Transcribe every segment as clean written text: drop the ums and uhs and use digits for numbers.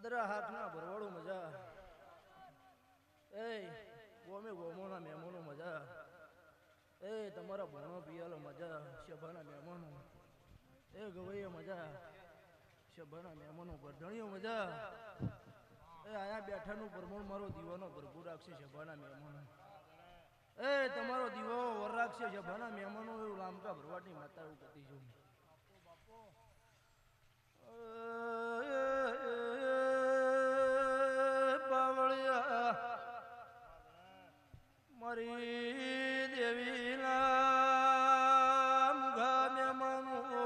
આદરા હાથના ભરવાડું મજા એ ગોમે ગોમોના મહેમાનો મજા એ તમારા ભણો પિયાલો મજા સભાના મહેમાનો એ ગવૈયા મજા સભાના મહેમાનો ગરધણીઓ મજા એ આયા બેઠાનું પરમણ મારો દીવાનો ભરપૂર રાખશે સભાના મહેમાનો એ તમારો દીવો વર રાખશે સભાના મહેમાનો એવું લામકા ભરવાડની માતા એવું કહેતી છું બાવળિયા મારી દેવીના મુઘા મહેમાનો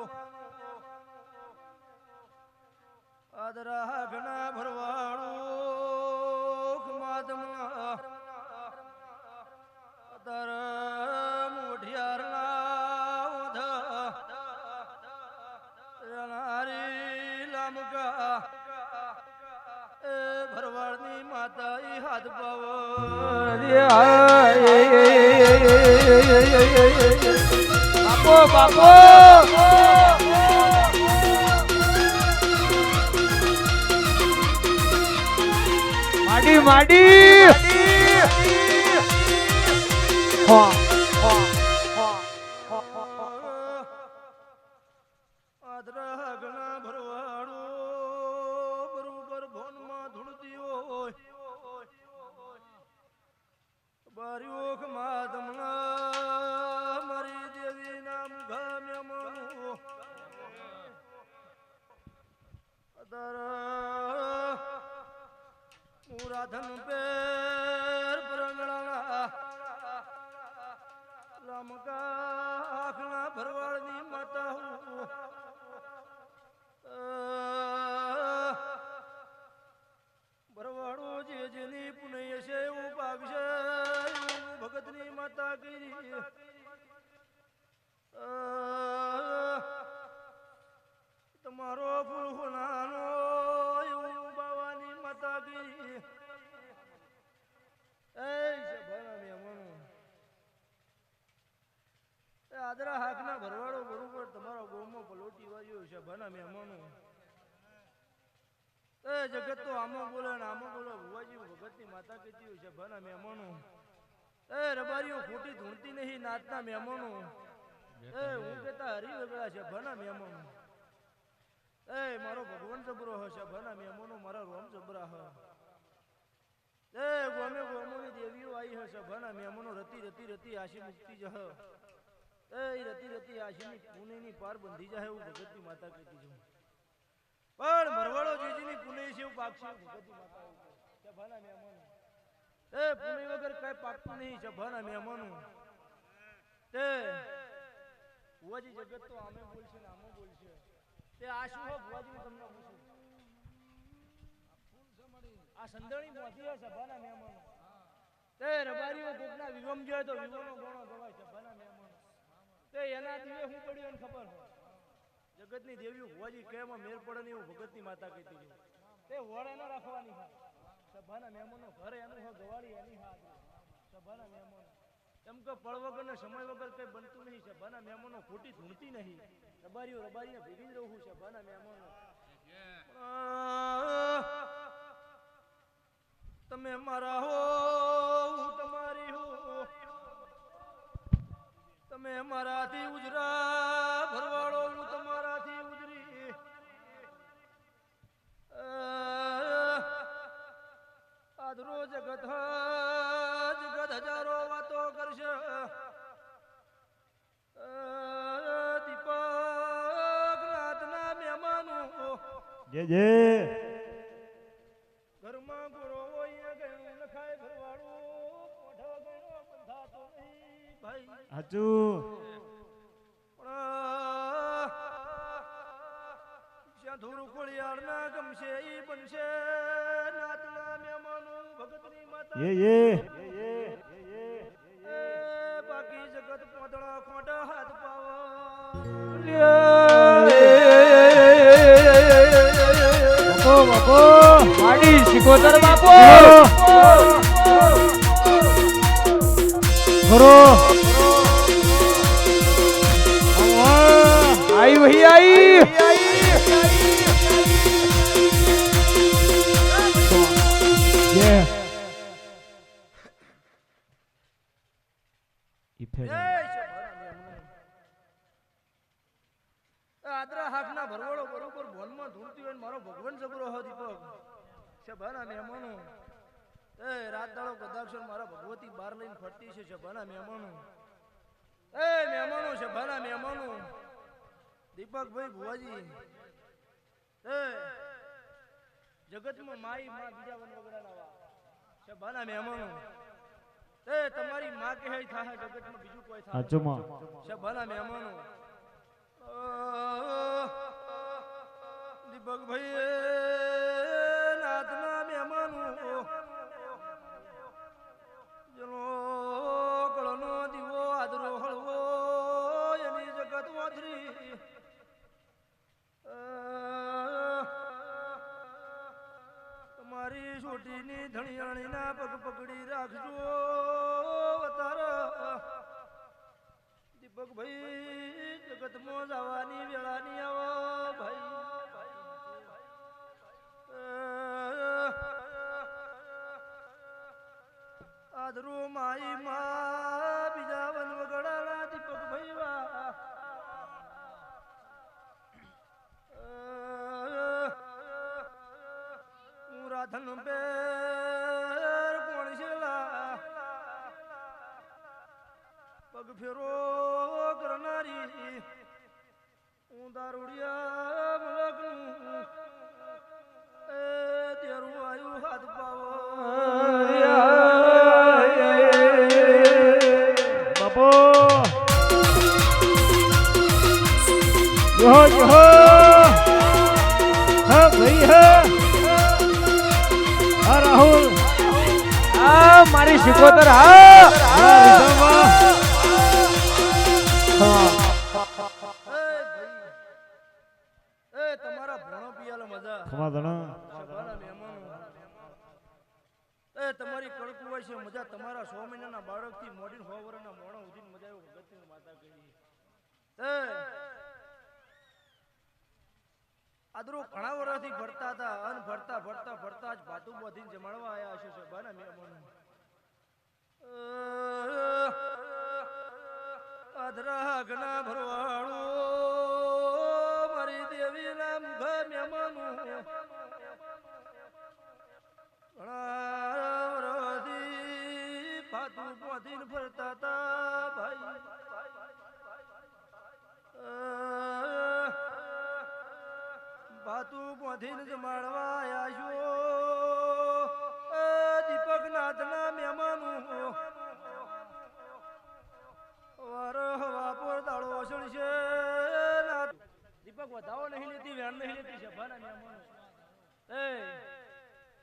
આદરા ઘણા ભરવાડો માધમના તરમ ઓઢિયારના ઓધા લામકા એ ભરવાડની માતા ઈ હાથ પાવ બાપો માડી આદરા ઘણા ભરવાડો બરોબર ભોનમાં ધૂળતી હોય બારીઓખ માધમના મારી દેવી નામ ગામ્યમનો અદરા મુરાધન પેર પરંગણા લામકા ભરવાડની માતા હું ભરવાડો જે જેની પુનય છે એવું પાકશે ભગતની માતા કરી તમારો ફૂલફુલાનો એવું બાવાની માતા કરી આદરા હાકના ભરવાડો બરોબર તમારા ગોમમાં પલોટી વાગ્યો છે ભાના મહેમાનો એ જગત તો આમો બોલે ને આમો બોલે ભુવાજી ભગતની માતા કહેતી હોય છે ભાના મહેમાનો એ રબારીઓ ખોટી ધૂણતી નહીં નાતના મહેમાનો એ હું કહેતા હરી વગડા છે ભાના મહેમાનો એ મારો ભગવાન જબરો હશે ભાના મહેમાનો મારા રોમ જબરા હ એ ગોમે ગોમોની દેવીઓ આવી હશે ભાના મહેમાનો રતી આશી મુક્તિ જહ એ રતી આશીની પુણેની પાર બંધી જાય એવું ભગતની માતા કહેતી છું પણ ભરવાડો જીજીની પુણે છે એવું પાકશે ભગતની માતા સભાના મહેમાનો એ પુણે વગર કઈ પાકતું નહીં સભાના મહેમાનો તે ભુવાજી જગત તો આમે બોલશે ને આમે બોલશે તે આ શું હો ભુવાજી હું તમને પૂછું આ સંદણી મોતી હે સભાના મહેમાનો તે રબારીઓ કોકના વિગમ જાય તો વિગમનો ગણો ગવાય સભાના મહેમાનો તે એના દીવે હું પડ્યું એને ખબર જગતની દેવીઓ ભુવાજી કેમાં મેર પડે ને એવું ભગતની માતા કહેતી છે તે વડે ન રાખવાની હા સભાના મહેમાનો ઘરે એનું હા ગવાળી એની હા સભાના મહેમાનો એમ કે પળ વગર ને સમય વગર કઈ બનતું નહીં સભાના મહેમાનો ખોટી ધૂણતી નહીં રબારીને ભેગી જ રહું સભાના મહેમાનો તમે મારા હો હું તમારી હો તમે મારાથી ઉજરા ભરવાડો હું તમારાથી ઉજરી આદરો જગત હજારો વાતો કરશે દીપક નાથના મહેમાનો જે ઘરમાં ગુરો હોય ગયું લખાય ભરવાડો પોઢો ગયો બંધાતો નહીં ભાઈ હાચું ધૂર ખોળિયાળના ગમશે ઈ બનશે નાતના મહેમાનો ભગતની માતા બાકી જગત પોતળા ખોટા હાથ પાવા બાપો માડી શિકોતર બાપો કરો आई वही आई આદરા હાકના ભરવાડો બરોબર ભોનમાં ધૂળતી હોય ને મારો ભગવાન જબરો હો દીપક શભાના મહેમાનો એ રાત દાડો કદાક્ષર મારા ભગવતી બાર લઈને ફરતી છે શભાના મહેમાનો એ મહેમાનો શભાના મહેમાનો દીપકભાઈ ભુવાજી એ જગતમાં માઈ માં બીજા વન વગડાના વા શભાના મહેમાનો એ તમારી માં કહે થાય જગતમાં બીજું કોઈ થાય સાચુમાં શભાના મહેમાનો દીપકભાઈ નાથના મહેમાનો જેનો ગળનો દીવો આદરો હળવો એની જગત વાંધરી તમારી છોટીની ધણિયાણીના પગ પકડી રાખજો તારા દીપકભાઈ જગતમાં જવાની વેળાની આવો ભાઈ આદરો માઈ માં બીજા વન વગડાના દીપકભાઈ વા હું રાધન બેર કોણ છેલા પગ ફેરો કરનારી હું દારૂડિયા મલકનું એ તેરું આયુ હાથ પાવો બાપો યો યો હા ભાઈ હા રાહુલ આ મારી શિકોતર હા તમારા ભણો પિયાલો મજા ખમા ધણા શભાના મહેમાનો તમારી કડકું હોય છે મજા તમારા 100 મહિનાના બાળકથી મોડીન 100 વર્ષના મોણા ઉધીન મજા એવું ભગતની માતા કરી આદરો ઘણા વર્ષથી ભરતા હતા અને ભરતા ભરતા ભરતા જ ભાતું બધીને જમાડવા આયા હશે શભાના મહેમાનો આદરા ઘણા ભરવાડો મારી દેવી નામ મહેમાનો ભાતું પોધીને ફરતા તા ભાઈ ભાતું પોધીને જમાડવા આયા છો દીપક નાથના મહેમાનો વાર હવા પર દાડો સળશે દીપક વધાવો નહીં લેતી વેણ નહીં લેતી સભાના મહેમાનો એ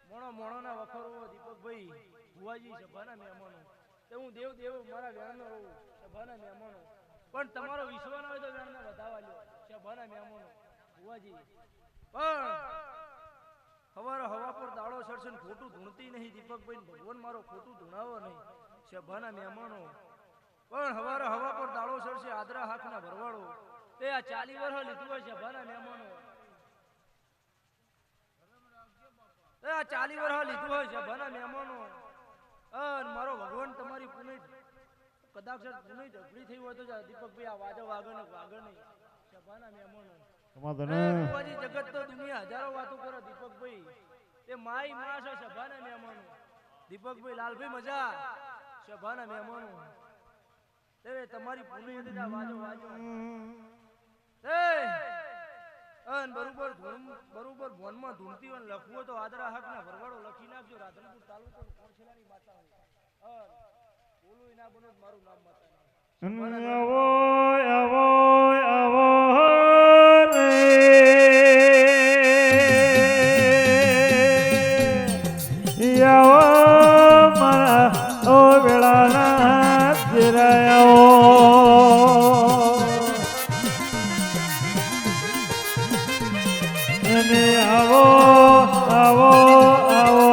મોણો મોણો ના વખરો દીપકભાઈ ભુવાજી સભાના મહેમાનો તે હું દેવ દેવ મારા વેણનો રહું સભાના મહેમાનો પણ તમારો વિશ્વાસ ના હોય તો વેણને વધાવા લ્યો સભાના મહેમાનો ભુવાજી પણ હવારે હવા પર દાડો સડશે ને ખોટું ધૂણતી નહીં દીપકભાઈ ભગવાન મારો ખોટું ધૂણાવો નહીં સભાના મહેમાનો પણ હવારે હવા પર દાડો સડશે આદરા હાથના ભરવાડો તે આ 40 વર્ષ લીધું હોય સભાના મહેમાનો આ 40 વર્ષ લીધું હોય સભાના મહેમાનો અને મારો ભગવાન તમારી પુનઃ કદાચ પુનઃ ઢબડી થઈ હોય તો દીપકભાઈ આ વાજો વાગે નહીં સભાના મહેમાનો ભુવાજી જગત તો દુનિયા હજારો વાતો કરે દીપકભાઈ તે માઈ માં છે સભાના મહેમાનો દીપકભાઈ લાલભાઈ મજા સભાના મહેમાનો તે તમારી પુનઃ અંદર આ વાજો વાજો એ અન બરોબર ભોનમાં ધૂણતી હોય લખવું હોય તો આદરા હાકના ભરવાડો લખી નાખજો રાધનપુર તાલુકો કોરછેલાની માતા હોય અન બોલું ના બનો મારું નામ માતા આવો આવો આવો રે આવો મારા ઓ વેળાના ફેરાયો અને આવો આવો આવો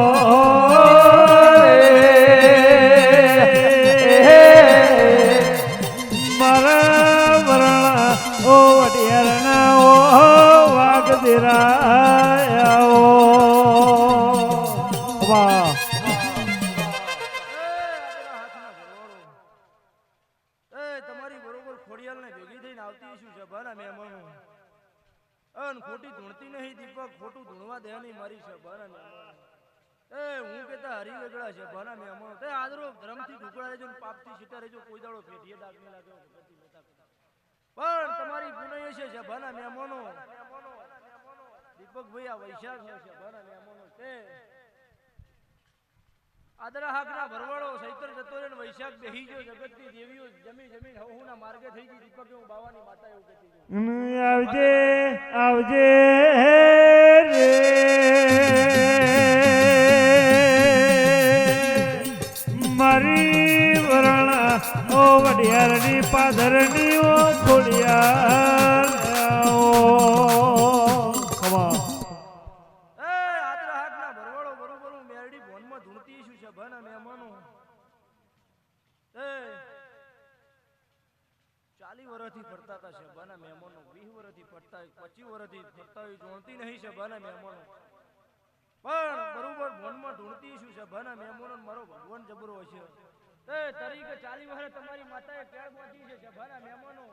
મારા વરણા ઓ વડિયારના ઓ વાગદીરા ઓ વાહ આવતી શું સભાના મહેમાનો અન ખોટી ધૂણતી નહીં દીપક ખોટું ધૂણવા દે નહીં મારી સભાના મહેમાનો હું કેતા હરી વેગળા સભાના મહેમાનો તે આદરો ધર્મથી ઢુકડા રહેજો ને પાપથી સીતા રહેજો કોઈ દાડો ફેટીએ ડાક નહીં લાગે પણ તમારી પુનઃ છે સભાના મહેમાનો દીપકભાઈ આ વૈશાખ છે સભાના મહેમાનો તે આદરા હાકના ભરવાડો સૈતર જતો રે ને વૈશાખ બેહી ગયો જગતની દેવીઓ જમી જમીન હવના માર્ગે થઈ ગઈ દીપક હું બાવાની માતા એવું કહેતી આવજે આવજે રે મારી વરણા ઓ વડિયારની પાદરની ઓ ખોડિયાર ફરતા હતા સભાના મહેમાનો 20 વર્ષથી ફરતા 25 વર્ષથી ફરતા હોય જોણતી નહીં સભાના મહેમાનો પણ બરોબર મનમાં ઢૂંઢતી છું સભાના મહેમાનો મારો ભગવાન જબરો હશે એ તરીકે 40 વર્ષ તમારી માતાએ કેળ બાંધી છે સભાના મહેમાનો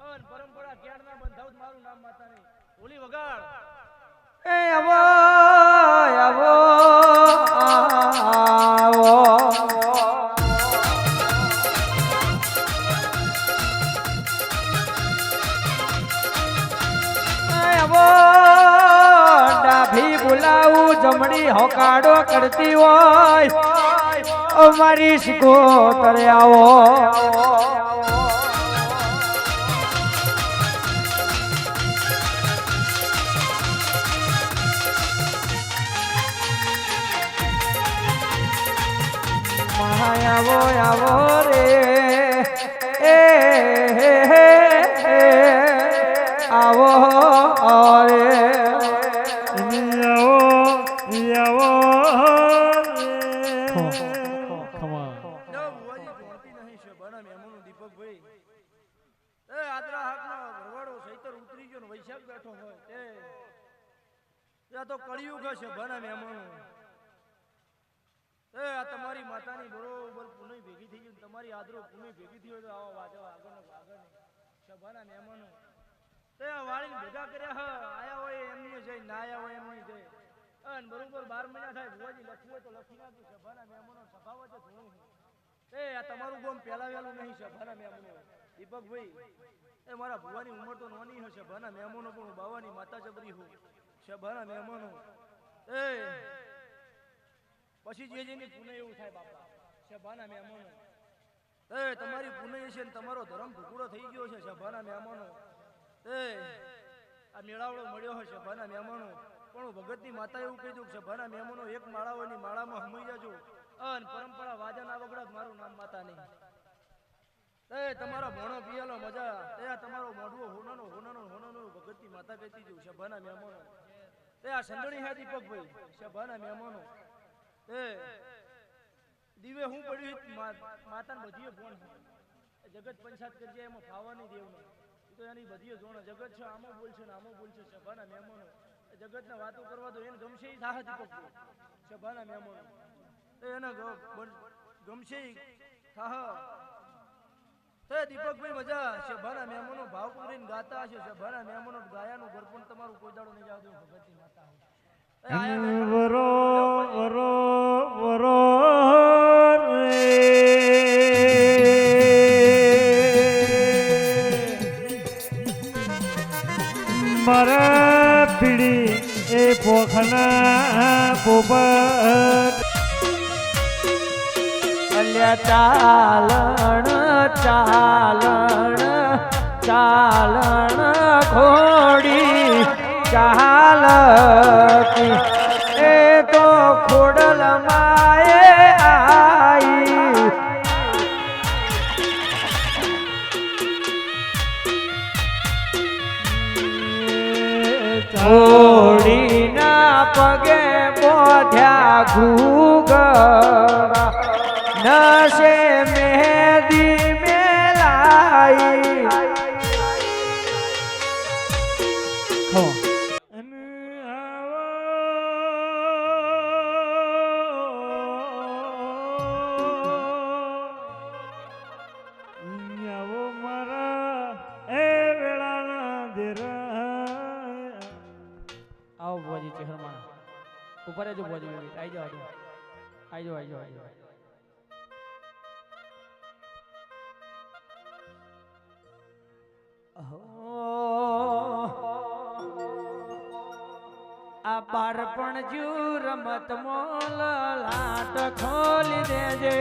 અન પરંપરા કેળના બંધાવ મારું નામ માતા નહીં ઓલી વગાડ એ આવો આવો આવો ડાભી બોલાવું જમણી હોકાડો કરતી હોય અમારી શિકોતર આવો આવો આવો રે એ આવો રે તો કળિયુગ છે ભના મહેમાનો આ તમારી માતાની બરોબર પુનઃ ભેગી થઈ ગઈ તમારી આદરો પુનઃ ભેગી થઈ હોય તો આવો વાજો આગળ સભાના મહેમાનો તે વાળીને ભેગા કર્યા આયા હોય એમની જઈ ના આયા હોય એમની જઈ અને બરોબર 12 મહિના થાય ભુવાજી લખવું હોય તો લખી નાખી સભાના મહેમાનો સભા વચ્ચે ધૂણું આ તમારું ગામ પહેલા વેલું નહીં સભાના મહેમાનો દીપકભાઈ મારા ભુવાની ઉંમર તો નાની હશે સભાના મહેમાનો પણ હું બાવાની માતા જબરી હું સભાના મહેમાનો પછી જે જેની પુનઃ એવું થાય બાપા સભાના મહેમાનો તમારી પુનઃ છે ને તમારો ધર્મ ભૂકડો થઈ ગયો છે સભાના મહેમાનો આ મેળાવડો મળ્યો હશે સભાના મહેમાનો પણ હું ભગતની માતા એવું કહી દઉં સભાના મહેમાનો એક માળાઓની માળામાં હમાઈ જાજો અને પરંપરા વાજા ના વગડા મારું નામ માતા નહીં તમારો ભણો પિયાલો મજા તમારો મોઢવો હોનાનો ભગતની માતા કહેતી જવું સભાના મહેમાનો આ સંદણી હે દીપકભાઈ સભાના મહેમાનો દીવે હું પડ્યું માતાને બધીએ ફોન જગત પંચાયત કરજે એમાં ખાવાની દેવ નહીં તો એની બધીએ જોણ જગત છે આમો બોલશે ને આમો બોલશે સભાના મહેમાનો જગતને વાતો કરવા દો એને ગમશે એ સાહ દીપકભાઈ સભાના મહેમાનો એને ગમશે થાહ દીપકભાઈ મજા સભાના મહેમાનો ભાવ પૂરીને ગાતા હશે સભાના મહેમાનો ગાયાનું ઘર પણ તમારું કોઈ દાડો નહીં જાવ ભગતની માતા વરો વરો વરો મારા પીડી એ પોખના પોપટ ચાલણ ચાલણ ચાલણ ઘોડી ચાલતી એ તો ખોડલ માએ આઈ ઘોડીના પગે બોધ્યા ઘૂગર નશે મહેદી મેલાઈ મારા એ ઉપર જ ઉભો છું આઈ જાઓ આઈ જાઓ આ બાળપણ જુ રમત મોલ લાટ ખોલી દેજે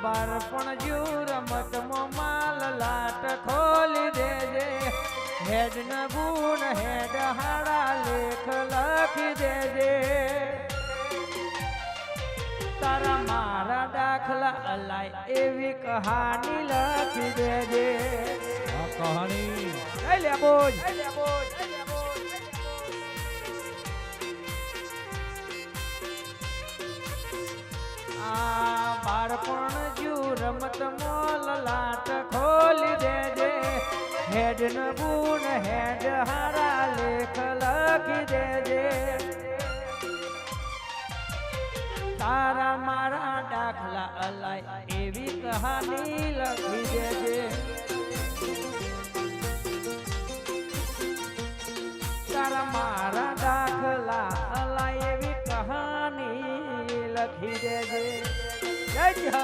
બાળપણ જુ રમત માલ લાટ ખોલી દેજે હેડ ન ગુણ હેડ હાડા લેખ લખી દેજે તારા મારા દાખલા અલાય એવી કહાની લખી દેજે કહાની લે બોલ આ બાળપણ જુ રમત મોલ લાટ ખોલી દેજે હેડ ન ગુણ હેડ હારા લેખ લખી દેજે તારા મારા દાખલા અલાય એવી કહાની લખી દેજે તારા મારા દાખલા અલાય એવી કહાની લખી દેજે જય જય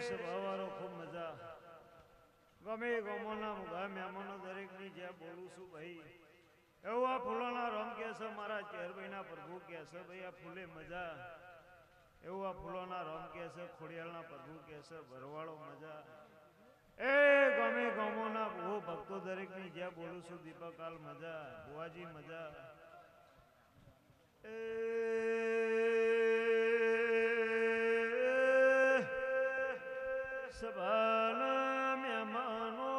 સભાવાળો ખૂબ મજા ગમે ગમોના મુગા મહેમાનો દરેકની જે બોલું છું ભાઈ એવું આ ફૂલોના રંગ કે છે મારા ચેરભાઈના પ્રભુ કે છે ભાઈ આ ફૂલે મજા એવું આ ફૂલોના રંગ કે છે ખોડિયાળના પ્રભુ કે છે ભરવાળો મજા એ ગમે ગમોના બહુ ભક્તો દરેકની જે બોલું છું દીપકાલ મજા બુવાજી મજા સભાના મહેમાનો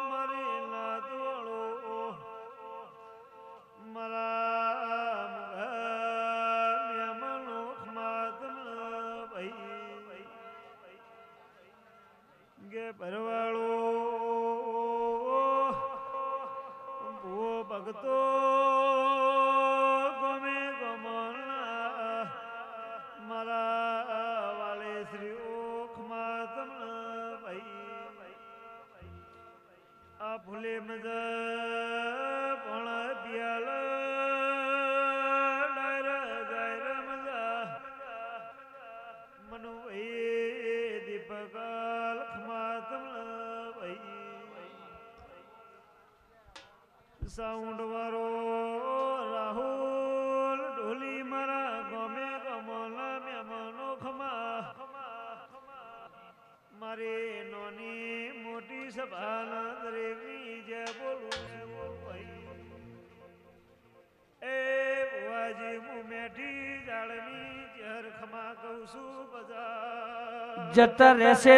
મારી નાદવાળો મારા મહેમાનો માતમ ભાઈ ગે ભરવાળો ભૂ ભગતો ગમે ગમના મારા આ ફૂલે મજા પણ પિયાલ ગાયર મજા મનુ ભાઈ દીપકાલ ખમાતમ ભાઈ સાઉન્ડ વાળો રાહુલ ઢોલી મારા ગમે ગમલા મહેમાનો ખમા મારી નોની મોટી સભાના દરેકની જે બોલું ભાઈ એ બુવાજી હું મેઠી જાળની ઝેર ખમા કહું છું બજા જતા રહેશે